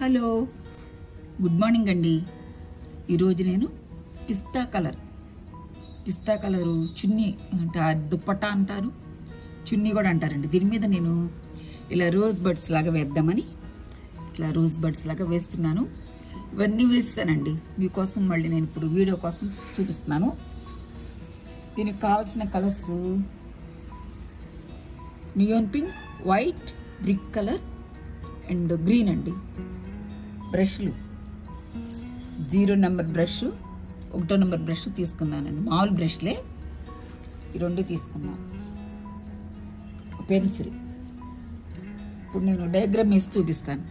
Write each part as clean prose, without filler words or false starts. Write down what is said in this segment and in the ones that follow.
Hello, good morning అండి. ఈరోజు నేను పిస్తా కలరు చున్నీ అంటే దుప్పట్టా అంటారు, చున్నీ కూడా అంటారండి. దీని మీద నేను ఇలా రోజ్ బడ్స్ లాగా వేద్దామని ఇట్లా రోజ్ బడ్స్ లాగా వేస్తున్నాను. ఇవన్నీ వేస్తానండి మీకోసం. మళ్ళీ నేను ఇప్పుడు వీడియో కోసం చూపిస్తున్నాను. దీనికి కావాల్సిన colours neon pink, white, brick colour and green అండి. బ్రష్లు 0 నెంబర్ బ్రష్, 1 నెంబర్ బ్రష్ తీసుకున్నానండి. మామూలు బ్రష్లే ఈ 2 తీసుకున్నాను. పెన్సిల్. ఇప్పుడు నేను డయాగ్రామ్ వేసి చూపిస్తాను.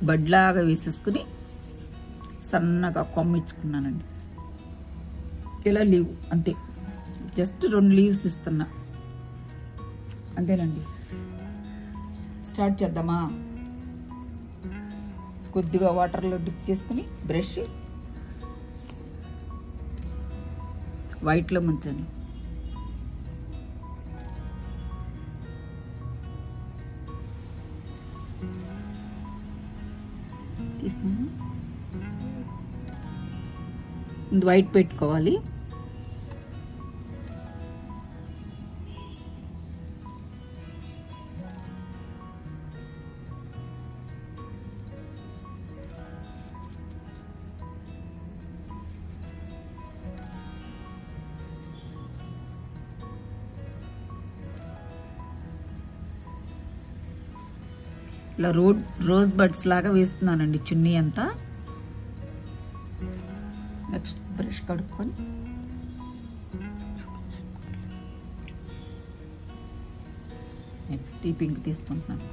బడ్లాగా వేసేసుకుని సన్నగా కొమ్మించుకున్నానండి. ఇలా లీవ్ అంతే, జస్ట్ 2 లీవ్స్ ఇస్తున్నా అంతేనండి. స్టార్ట్ చేద్దామా? కొద్దిగా వాటర్లో డిప్ చేసుకుని బ్రష్ వైట్లో ముంచాను. తీస్తాను. వైట్ పెట్టుకోవాలి. ఇలా రోజ్ బడ్స్ లాగా వేస్తున్నానండి చున్నీ అంతా. నెక్స్ట్ బ్రష్ కడుక్కొని నెక్స్ట్ ఈ పింక్ తీసుకుంటున్నాను.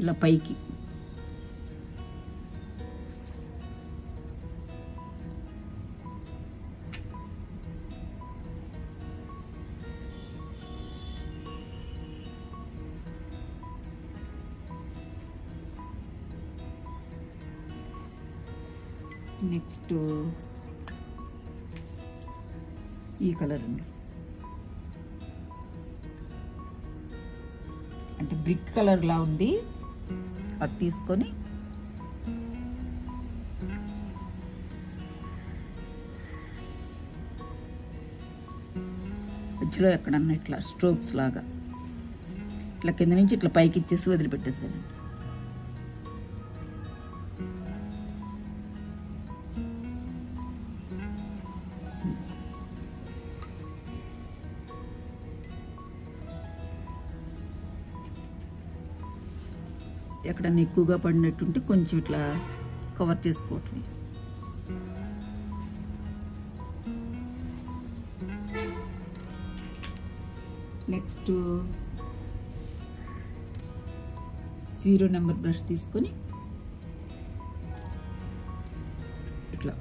ఇలా పైకి నెక్స్ట్ ఈ కలర్ అండి, అంటే బ్రిక్ కలర్ లా ఉంది. అది తీసుకొని మధ్యలో ఎక్కడన్నా ఇట్లా స్ట్రోక్స్ లాగా ఇట్లా కింద నుంచి ఇట్లా పైకి ఇచ్చేసి వదిలిపెట్టేసాను. ఎక్కడన్నా ఎక్కువగా పడినట్టుంటే కొంచెం ఇట్లా కవర్ చేసుకోవటం. నెక్స్ట్ 0 నెంబర్ బ్రష్ తీసుకొని ఇట్లా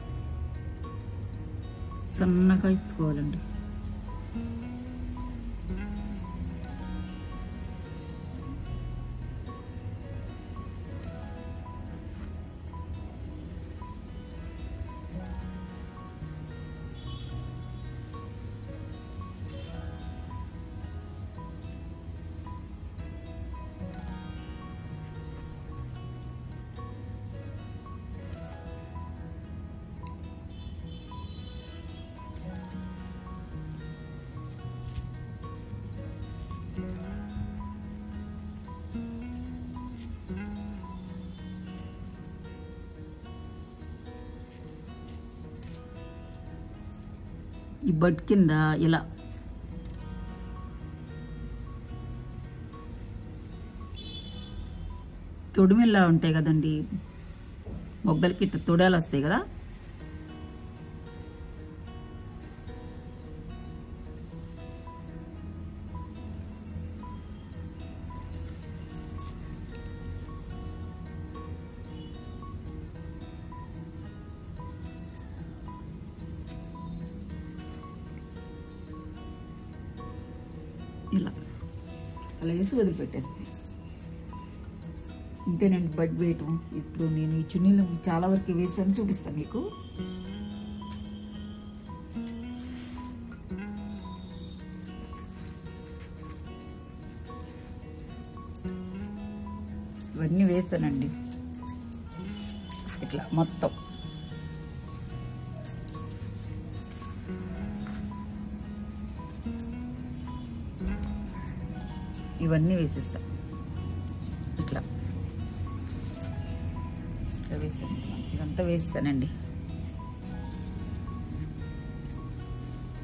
సన్నగా ఇచ్చుకోవాలండి. ఈ బడ్ కింద ఇలా తొడిమిల్లా ఉంటాయి కదండి, మొగ్గలకి ఇట్లా తొడాలు వస్తాయి కదా, ఇలా అలా వేసి వదిలిపెట్టేస్తాను. ఇంతేనండి బడ్ వేయటం. ఇప్పుడు నేను ఈ చున్నీలు చాలా వరకు వేసాను, చూపిస్తాను మీకు. ఇవన్నీ వేసానండి ఇట్లా మొత్తం. ఇవన్నీ వేసేస్తా ఇట్లా వేసాను. ఇదంతా వేసానండి.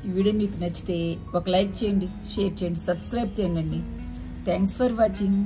ఈ వీడియో మీకు నచ్చితే ఒక లైక్ చేయండి, షేర్ చేయండి, సబ్స్క్రైబ్ చేయండి. Thanks for watching.